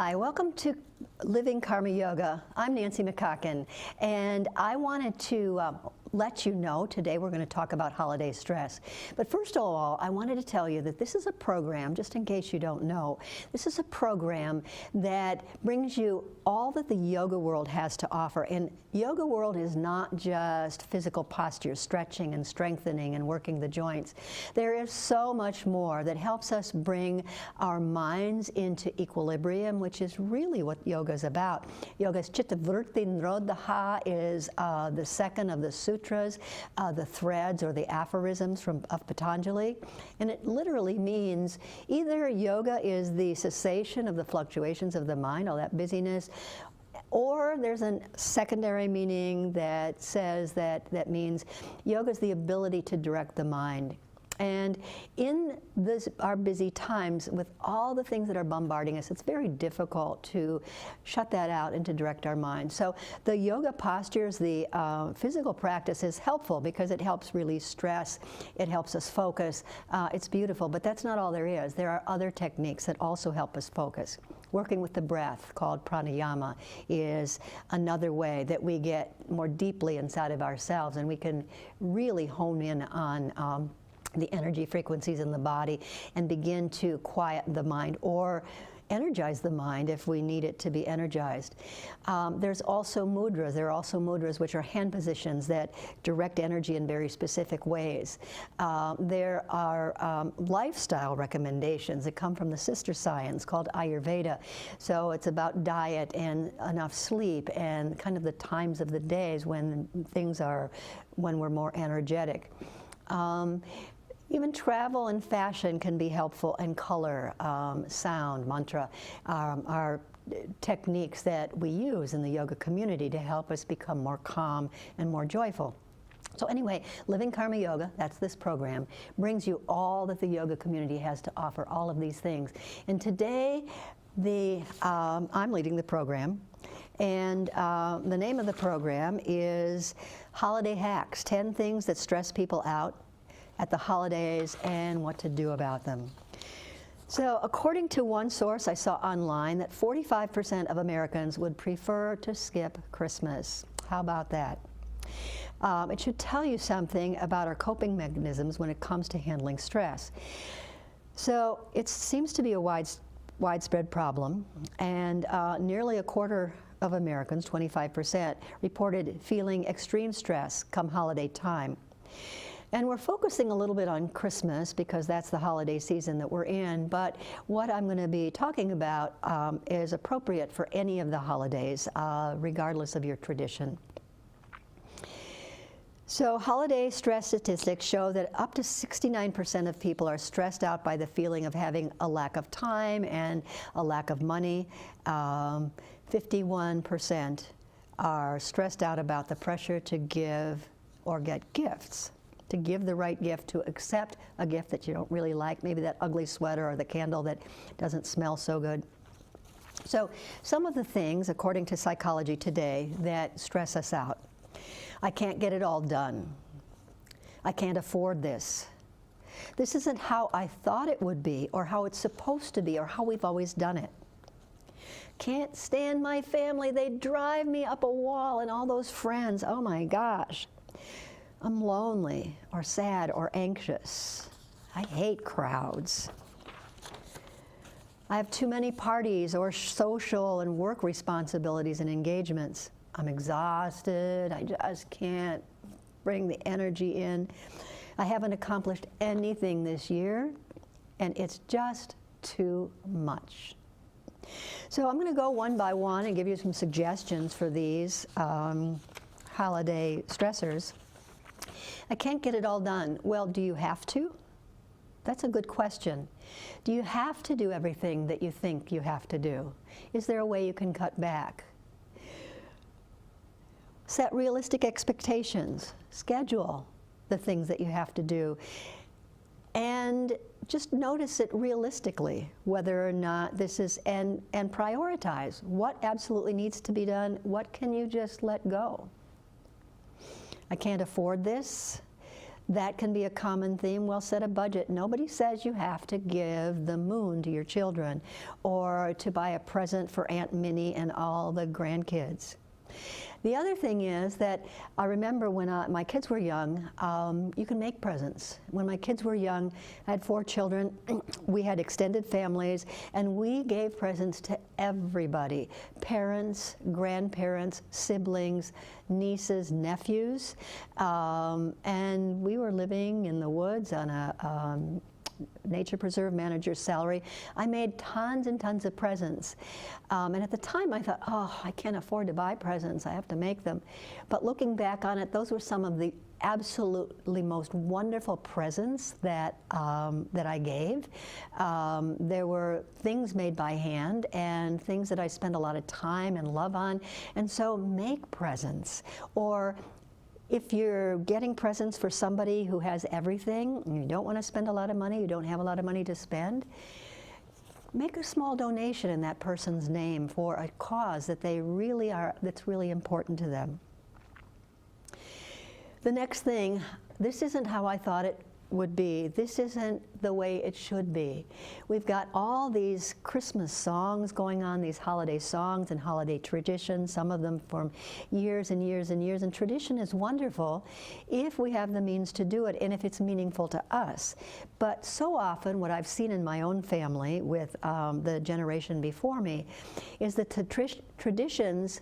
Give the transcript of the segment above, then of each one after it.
Hi, welcome to Living Karma Yoga. I'm Nancy McCaochan, and I wanted to let you know today we're going to talk about holiday stress. But first of all, I wanted to tell you that this is a program, just in case you don't know, this is a program that brings you all that the yoga world has to offer. And yoga world is not just physical posture, stretching and strengthening and working the joints. There is so much more that helps us bring our minds into equilibrium, which is really what yoga is about. Yoga's Chittavritti Nirodha is the second of the sutras, the threads or the aphorisms of Patanjali. And it literally means either yoga is the cessation of the fluctuations of the mind, all that busyness, or there's a secondary meaning that says that means yoga is the ability to direct the mind. And in our busy times, with all the things that are bombarding us, it's very difficult to shut that out and to direct our mind. So the yoga postures, the physical practice is helpful because it helps release stress, it helps us focus, it's beautiful, but that's not all there is. There are other techniques that also help us focus. Working with the breath, called pranayama, is another way that we get more deeply inside of ourselves, and we can really hone in on the energy frequencies in the body and begin to quiet the mind or energize the mind if we need it to be energized. There's also mudras. There are also mudras which are hand positions that direct energy in very specific ways. There are lifestyle recommendations that come from the sister science called Ayurveda. So it's about diet and enough sleep and kind of the times of the days when we're more energetic. Even travel and fashion can be helpful, and color, sound, mantra are techniques that we use in the yoga community to help us become more calm and more joyful. So anyway, Living Karma Yoga, that's this program, brings you all that the yoga community has to offer, all of these things. And today, I'm leading the program. And the name of the program is Holiday Hacks, 10 Things That Stress People Out at the Holidays and What to Do About Them. So according to one source I saw online, that 45% of Americans would prefer to skip Christmas. How about that? It should tell you something about our coping mechanisms when it comes to handling stress. So it seems to be a widespread problem, and nearly a quarter of Americans, 25%, reported feeling extreme stress come holiday time. And we're focusing a little bit on Christmas because that's the holiday season that we're in, but what I'm going to be talking about is appropriate for any of the holidays, regardless of your tradition. So holiday stress statistics show that up to 69% of people are stressed out by the feeling of having a lack of time and a lack of money. 51% are stressed out about the pressure to give or get gifts. To give the right gift, to accept a gift that you don't really like, maybe that ugly sweater or the candle that doesn't smell so good. So some of the things, according to Psychology Today, that stress us out. I can't get it all done. I can't afford this. This isn't how I thought it would be, or how it's supposed to be, or how we've always done it. Can't stand my family. They drive me up a wall, and all those friends, oh my gosh. I'm lonely or sad or anxious. I hate crowds. I have too many parties or social and work responsibilities and engagements. I'm exhausted. I just can't bring the energy in. I haven't accomplished anything this year, and it's just too much. So I'm going to go one by one and give you some suggestions for these holiday stressors. I can't get it all done. Well, do you have to? That's a good question. Do you have to do everything that you think you have to do? Is there a way you can cut back? Set realistic expectations. Schedule the things that you have to do. And just notice it realistically, whether or not this is, and prioritize. What absolutely needs to be done? What can you just let go? I can't afford this. That can be a common theme. Well, set a budget. Nobody says you have to give the moon to your children or to buy a present for Aunt Minnie and all the grandkids. The other thing is that I remember when my kids were young, you can make presents. When my kids were young, I had 4 children, we had extended families, and we gave presents to everybody. Parents, grandparents, siblings, nieces, nephews, and we were living in the woods on a nature preserve manager's salary. I made tons and tons of presents. And at the time I thought, oh, I can't afford to buy presents, I have to make them. But looking back on it, those were some of the absolutely most wonderful presents that, that I gave. There were things made by hand and things that I spent a lot of time and love on. And so make presents. Or if you're getting presents for somebody who has everything, and you don't want to spend a lot of money, you don't have a lot of money to spend, make a small donation in that person's name for a cause that they really are, that's really important to them. The next thing, this isn't how I thought it would be. This isn't the way it should be. We've got all these Christmas songs going on, these holiday songs and holiday traditions, some of them from years and years and years, and tradition is wonderful if we have the means to do it and if it's meaningful to us. But so often what I've seen in my own family with the generation before me is that the traditions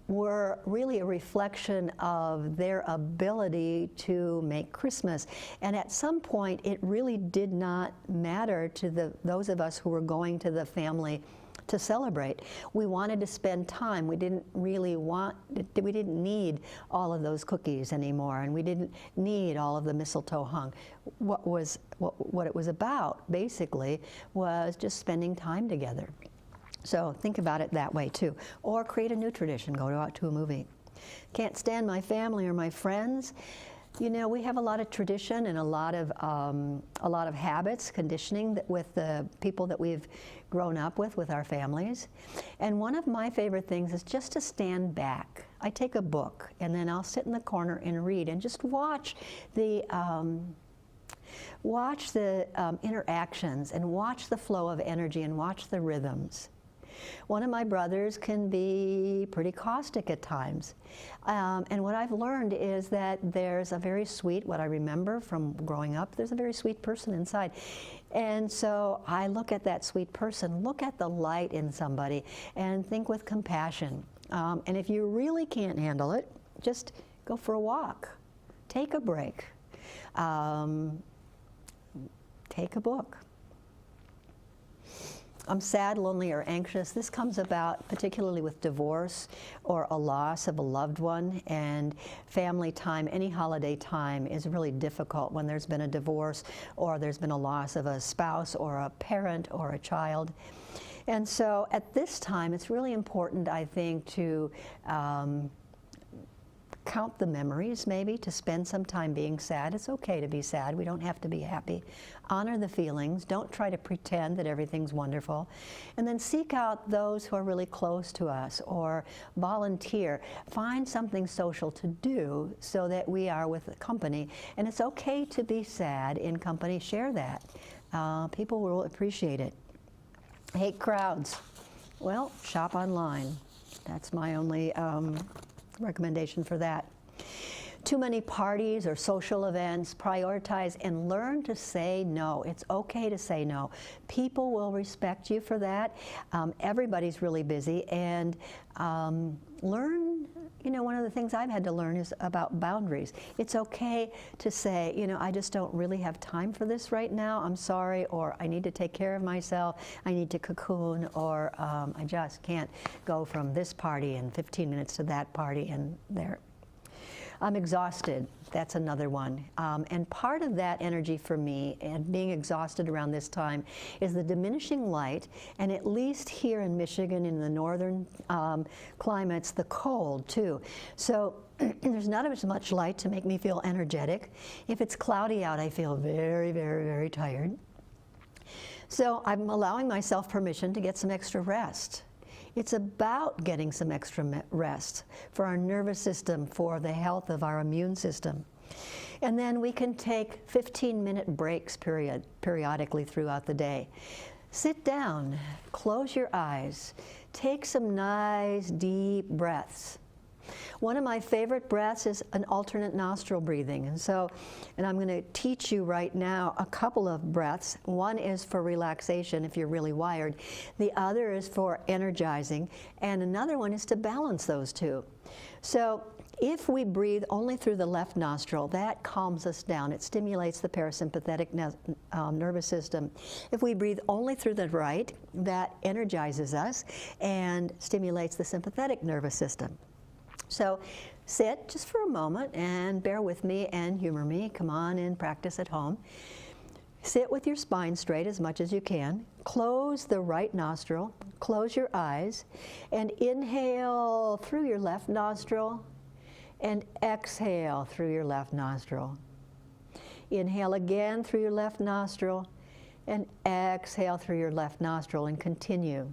were really a reflection of their ability to make Christmas. And at some point, it really did not matter to those of us who were going to the family to celebrate. We wanted to spend time. We didn't really we didn't need all of those cookies anymore, and we didn't need all of the mistletoe hung. What it was about, basically, was just spending time together. So think about it that way too. Or create a new tradition, go out to a movie. Can't stand my family or my friends. You know, we have a lot of tradition and a lot of habits, conditioning with the people that we've grown up with our families. And one of my favorite things is just to stand back. I take a book and then I'll sit in the corner and read and just watch the interactions and watch the flow of energy and watch the rhythms. One of my brothers can be pretty caustic at times. And what I've learned is that there's a very sweet, what I remember from growing up, there's a very sweet person inside. And so I look at that sweet person, look at the light in somebody, and think with compassion. And if you really can't handle it, just go for a walk. Take a break. Take a book. I'm sad, lonely, or anxious. This comes about particularly with divorce or a loss of a loved one, and family time, any holiday time is really difficult when there's been a divorce or there's been a loss of a spouse or a parent or a child. And so at this time, it's really important, I think, to count the memories, maybe, to spend some time being sad. It's okay to be sad. We don't have to be happy. Honor the feelings. Don't try to pretend that everything's wonderful. And then seek out those who are really close to us, or volunteer. Find something social to do so that we are with the company. And it's okay to be sad in company. Share that. People will appreciate it. Hate crowds. Well, shop online. That's my only recommendation for that. Too many parties or social events, prioritize and learn to say no. It's okay to say no. People will respect you for that. Everybody's really busy, and learn, you know, one of the things I've had to learn is about boundaries. It's okay to say, you know, I just don't really have time for this right now, I'm sorry, or I need to take care of myself, I need to cocoon, or I just can't go from this party in 15 minutes to that party and there. I'm exhausted. That's another one. And part of that energy for me, and being exhausted around this time, is the diminishing light, and at least here in Michigan, in the northern climates, the cold too. So there's not as much light to make me feel energetic. If it's cloudy out, I feel very, very, very tired. So I'm allowing myself permission to get some extra rest. It's about getting some extra rest for our nervous system, for the health of our immune system. And then we can take 15-minute breaks periodically throughout the day. Sit down, close your eyes, take some nice deep breaths. One of my favorite breaths is an alternate nostril breathing. And I'm going to teach you right now a couple of breaths. One is for relaxation if you're really wired. The other is for energizing. And another one is to balance those two. So if we breathe only through the left nostril, that calms us down. It stimulates the parasympathetic nervous system. If we breathe only through the right, that energizes us and stimulates the sympathetic nervous system. So sit just for a moment and bear with me and humor me. Come on and practice at home. Sit with your spine straight as much as you can. Close the right nostril, close your eyes, and inhale through your left nostril and exhale through your left nostril. Inhale again through your left nostril and exhale through your left nostril, and continue.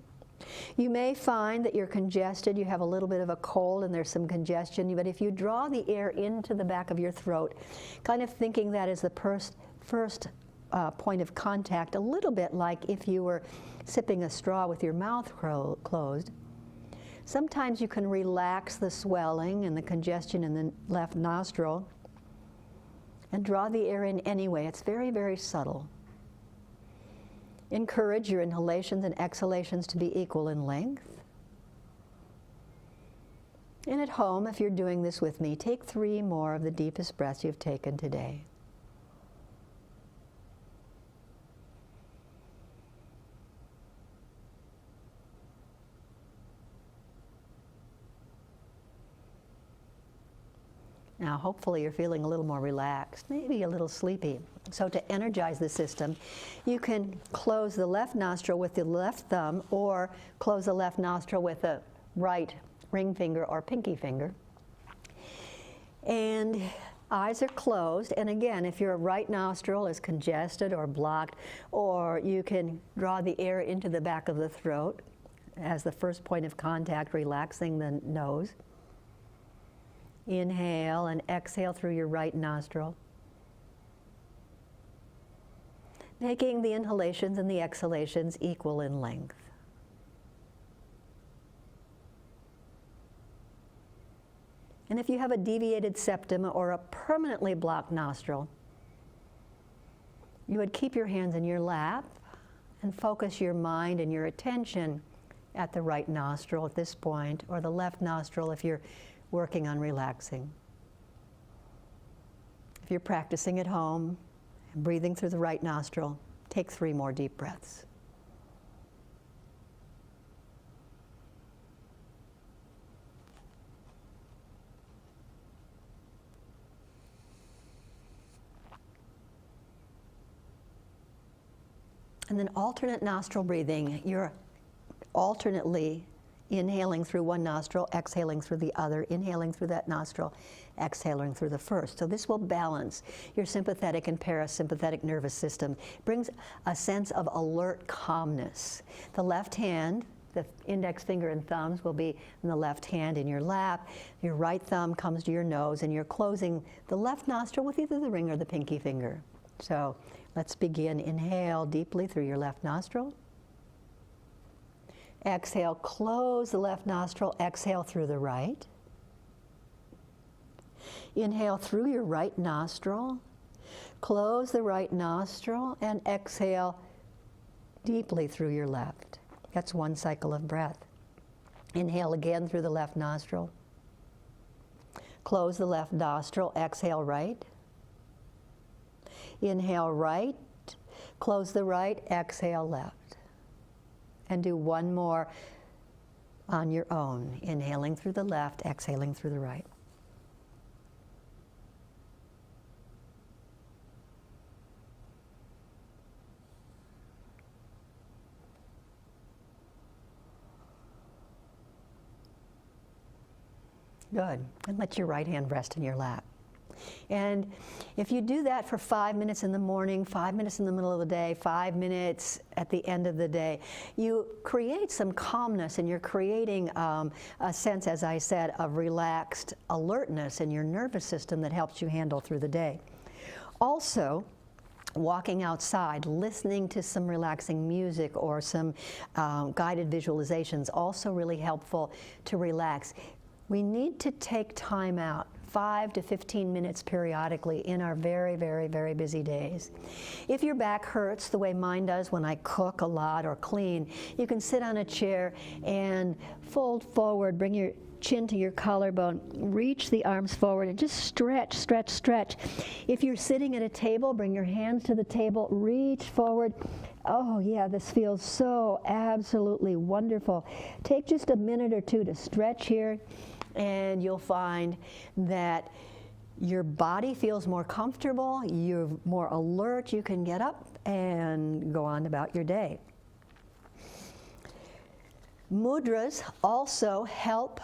You may find that you're congested, you have a little bit of a cold and there's some congestion, but if you draw the air into the back of your throat, kind of thinking that is the first point of contact, a little bit like if you were sipping a straw with your mouth closed, sometimes you can relax the swelling and the congestion in the left nostril and draw the air in anyway. It's very, very subtle. Encourage your inhalations and exhalations to be equal in length. And at home, if you're doing this with me, take 3 more of the deepest breaths you've taken today. Now, hopefully you're feeling a little more relaxed, maybe a little sleepy. So to energize the system, you can close the left nostril with the left thumb or close the left nostril with the right ring finger or pinky finger. And eyes are closed. And again, if your right nostril is congested or blocked, or you can draw the air into the back of the throat as the first point of contact, relaxing the nose. Inhale and exhale through your right nostril, making the inhalations and the exhalations equal in length. And if you have a deviated septum or a permanently blocked nostril, you would keep your hands in your lap and focus your mind and your attention at the right nostril at this point, or the left nostril if you're working on relaxing. If you're practicing at home and breathing through the right nostril, take 3 more deep breaths. And then alternate nostril breathing. You're alternately inhaling through one nostril, exhaling through the other, inhaling through that nostril, exhaling through the first. So this will balance your sympathetic and parasympathetic nervous system. It brings a sense of alert calmness. The left hand, the index finger and thumbs will be in the left hand in your lap. Your right thumb comes to your nose, and you're closing the left nostril with either the ring or the pinky finger. So let's begin. Inhale deeply through your left nostril. Exhale, close the left nostril, exhale through the right. Inhale through your right nostril, close the right nostril, and exhale deeply through your left. That's one cycle of breath. Inhale again through the left nostril. Close the left nostril, exhale right. Inhale right, close the right, exhale left. And do one more on your own, inhaling through the left, exhaling through the right. Good. And let your right hand rest in your lap. And if you do that for 5 minutes in the morning, 5 minutes in the middle of the day, 5 minutes at the end of the day, you create some calmness, and you're creating a sense, as I said, of relaxed alertness in your nervous system that helps you handle through the day. Also, walking outside, listening to some relaxing music or some guided visualizations, also really helpful to relax. We need to take time out, 5 to 15 minutes periodically in our very, very, very busy days. If your back hurts the way mine does when I cook a lot or clean, you can sit on a chair and fold forward, bring your chin to your collarbone, reach the arms forward and just stretch, stretch, stretch. If you're sitting at a table, bring your hands to the table, reach forward. Oh yeah, this feels so absolutely wonderful. Take just a minute or two to stretch here, and you'll find that your body feels more comfortable, you're more alert, you can get up and go on about your day. Mudras also help.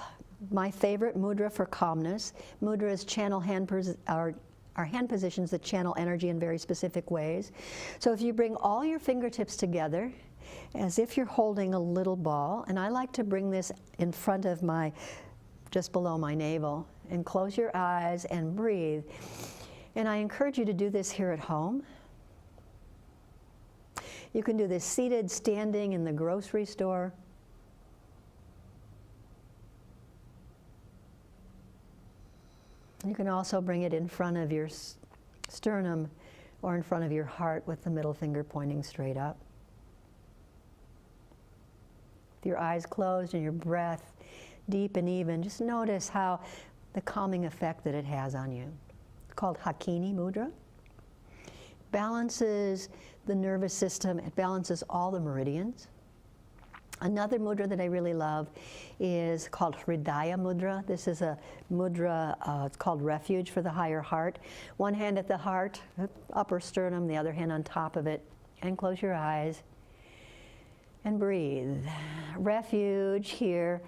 My favorite mudra for calmness. Mudras channel are hand positions that channel energy in very specific ways. So if you bring all your fingertips together as if you're holding a little ball, and I like to bring this in front of just below my navel, and close your eyes and breathe. And I encourage you to do this here at home. You can do this seated, standing in the grocery store. You can also bring it in front of your sternum or in front of your heart with the middle finger pointing straight up. With your eyes closed and your breath deep and even, just notice how the calming effect that it has on you. It's called Hakini Mudra. Balances the nervous system, it balances all the meridians. Another mudra that I really love is called Hridaya Mudra. This is a mudra, it's called Refuge for the Higher Heart. One hand at the heart, upper sternum, the other hand on top of it. And close your eyes and breathe. Refuge here,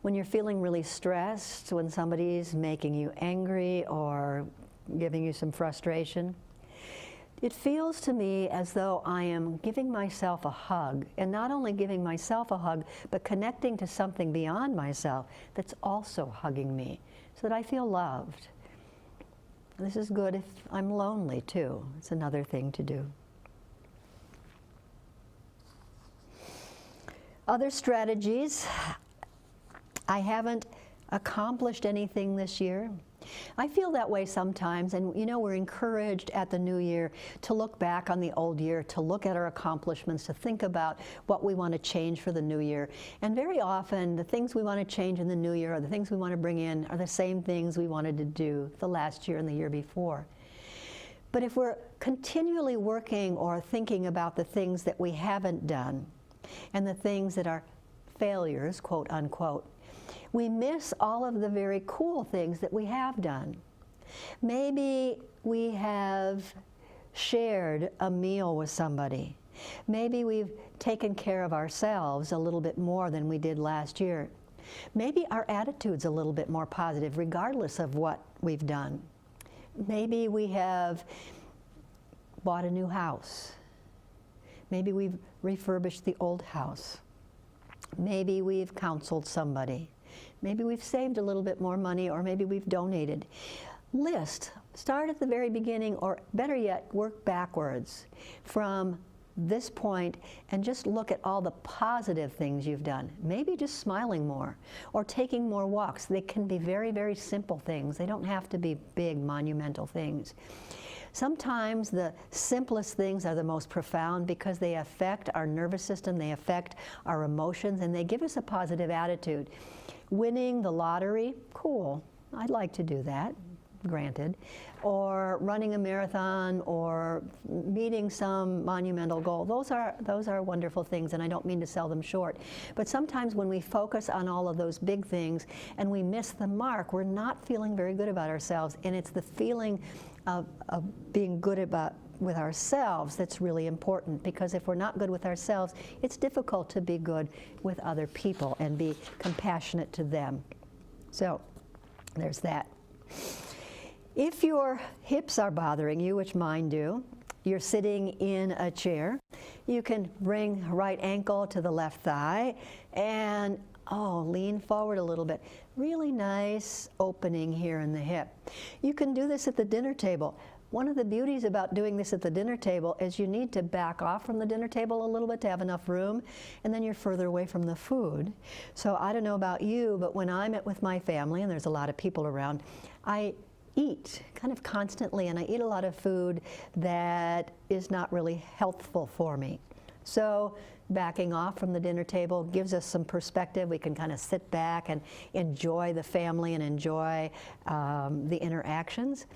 when you're feeling really stressed, when somebody's making you angry or giving you some frustration. It feels to me as though I am giving myself a hug, and not only giving myself a hug, but connecting to something beyond myself that's also hugging me, so that I feel loved. This is good if I'm lonely too. It's another thing to do. Other strategies. I haven't accomplished anything this year. I feel that way sometimes, and you know, we're encouraged at the new year to look back on the old year, to look at our accomplishments, to think about what we want to change for the new year. And very often, the things we want to change in the new year, or the things we want to bring in, are the same things we wanted to do the last year and the year before. But if we're continually working or thinking about the things that we haven't done, and the things that are failures, quote unquote, we miss all of the very cool things that we have done. Maybe we have shared a meal with somebody. Maybe we've taken care of ourselves a little bit more than we did last year. Maybe our attitude's a little bit more positive, regardless of what we've done. Maybe we have bought a new house. Maybe we've refurbished the old house. Maybe we've counseled somebody. Maybe we've saved a little bit more money, or maybe we've donated. Start at the very beginning, or better yet, work backwards from this point and just look at all the positive things you've done. Maybe just smiling more or taking more walks. They can be very, very simple things. They don't have to be big, monumental things. Sometimes the simplest things are the most profound because they affect our nervous system, they affect our emotions, and they give us a positive attitude. Winning the lottery, cool, I'd like to do that, granted. Or running a marathon, or meeting some monumental goal. Those are wonderful things, and I don't mean to sell them short. But sometimes when we focus on all of those big things and we miss the mark, we're not feeling very good about ourselves, and it's the feeling of being good with ourselves that's really important, because if we're not good with ourselves, it's difficult to be good with other people and be compassionate to them. So there's that. If your hips are bothering you, which mine do, you're sitting in a chair, you can bring right ankle to the left thigh and lean forward a little bit. Really nice opening here in the hip. You can do this at the dinner table. One of the beauties about doing this at the dinner table is you need to back off from the dinner table a little bit to have enough room, and then you're further away from the food. So I don't know about you, but when I'm with my family, and there's a lot of people around, I eat kind of constantly, and I eat a lot of food that is not really healthful for me. So backing off from the dinner table gives us some perspective. We can kind of sit back and enjoy the family and enjoy the interactions.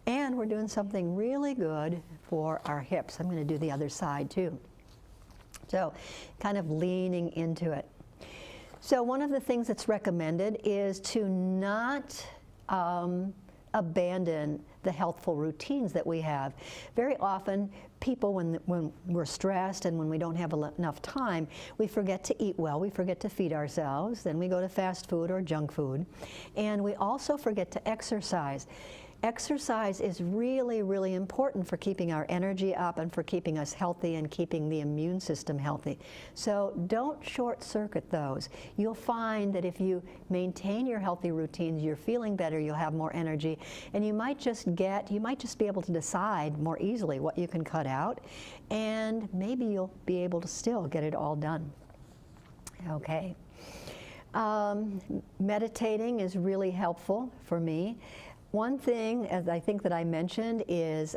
And we're doing something really good for our hips. I'm going to do the other side too. So kind of leaning into it. So one of the things that's recommended is to not abandon the healthful routines that we have. Very often, people, when we're stressed and when we don't have enough time, we forget to eat well, we forget to feed ourselves, then we go to fast food or junk food, and we also forget to exercise. Exercise is really, really important for keeping our energy up and for keeping us healthy and keeping the immune system healthy. So don't short circuit those. You'll find that if you maintain your healthy routines, you're feeling better, you'll have more energy, and you might just be able to decide more easily what you can cut out, and maybe you'll be able to still get it all done. Okay. Meditating is really helpful for me. One thing, as I think that I mentioned, is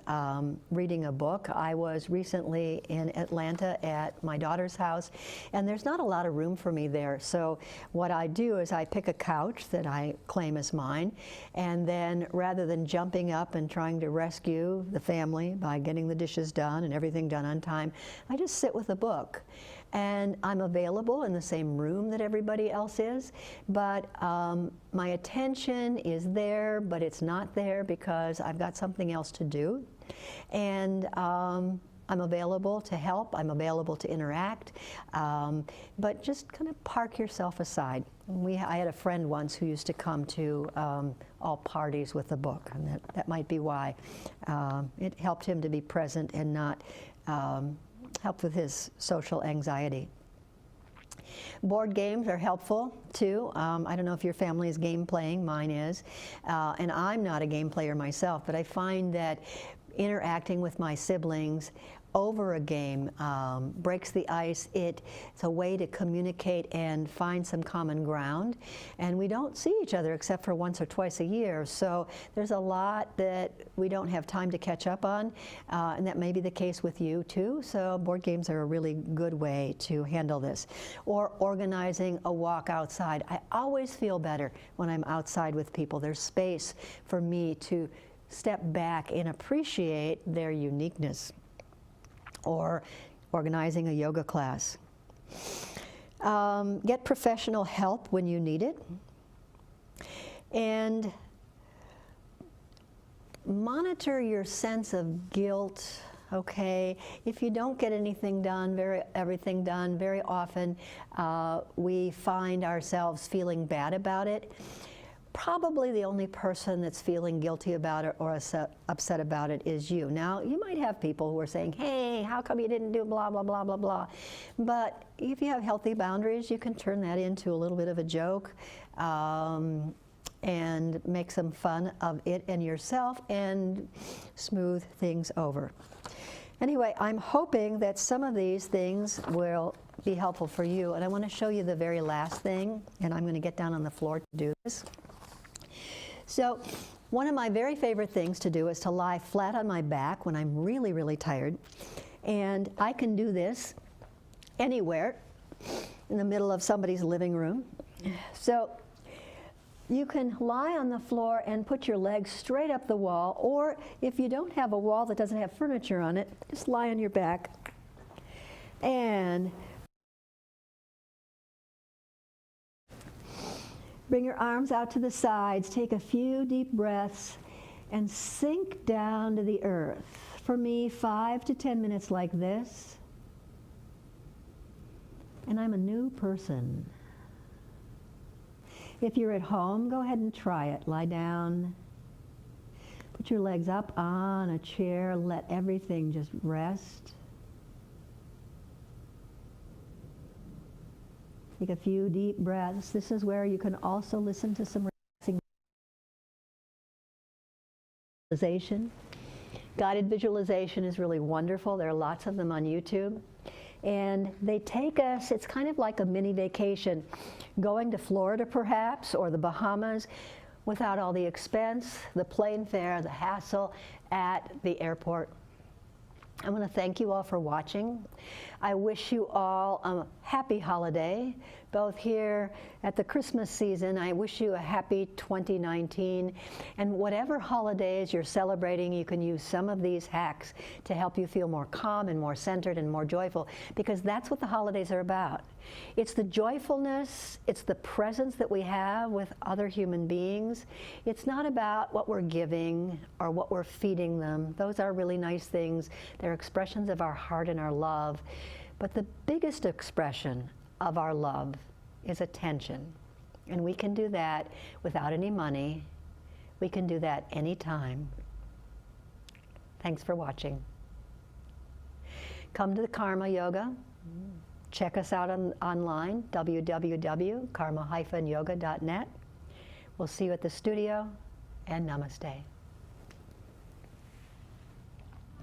reading a book. I was recently in Atlanta at my daughter's house, and there's not a lot of room for me there. So what I do is I pick a couch that I claim as mine, and then rather than jumping up and trying to rescue the family by getting the dishes done and everything done on time, I just sit with a book. And I'm available in the same room that everybody else is, but my attention is there, but it's not there because I've got something else to do. And I'm available to help, I'm available to interact, but just kind of park yourself aside. I had a friend once who used to come to all parties with a book, and that might be why. It helped him to be present and not help with his social anxiety. Board games are helpful too. I don't know if your family is game playing, mine is. And I'm not a game player myself, but I find that interacting with my siblings over a game breaks the ice. It's a way to communicate and find some common ground. And we don't see each other except for once or twice a year. So there's a lot that we don't have time to catch up on. And that may be the case with you too. So board games are a really good way to handle this. Or organizing a walk outside. I always feel better when I'm outside with people. There's space for me to step back and appreciate their uniqueness. Or organizing a yoga class. Get professional help when you need it. And monitor your sense of guilt, okay? If you don't get everything done, very often we find ourselves feeling bad about it. Probably the only person that's feeling guilty about it or upset about it is you. Now, you might have people who are saying, hey, how come you didn't do blah, blah, blah, blah, blah. But if you have healthy boundaries, you can turn that into a little bit of a joke and make some fun of it and yourself and smooth things over. Anyway, I'm hoping that some of these things will be helpful for you. And I want to show you the very last thing, and I'm going to get down on the floor to do this. So one of my very favorite things to do is to lie flat on my back when I'm really, really tired. And I can do this anywhere in the middle of somebody's living room. So you can lie on the floor and put your legs straight up the wall, or if you don't have a wall that doesn't have furniture on it, just lie on your back and bring your arms out to the sides, take a few deep breaths, and sink down to the earth. For me, 5 to 10 minutes like this, and I'm a new person. If you're at home, go ahead and try it. Lie down, Put your legs up on a chair. Let everything just rest. Take a few deep breaths. This is where you can also listen to some relaxing visualization. Guided visualization is really wonderful. There are lots of them on YouTube. And they take us, it's kind of like a mini vacation, going to Florida perhaps, or the Bahamas, without all the expense, the plane fare, the hassle at the airport. I want to thank you all for watching. I wish you all a happy holiday, both here at the Christmas season. I wish you a happy 2019. And whatever holidays you're celebrating, you can use some of these hacks to help you feel more calm and more centered and more joyful, because that's what the holidays are about. It's the joyfulness, it's the presence that we have with other human beings. It's not about what we're giving or what we're feeding them. Those are really nice things. They're expressions of our heart and our love. But the biggest expression of our love is attention. And we can do that without any money. We can do that anytime. Thanks for watching. Come to the Karma Yoga. Check us out online, www.karma-yoga.net. We'll see you at the studio, and namaste.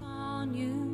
On you.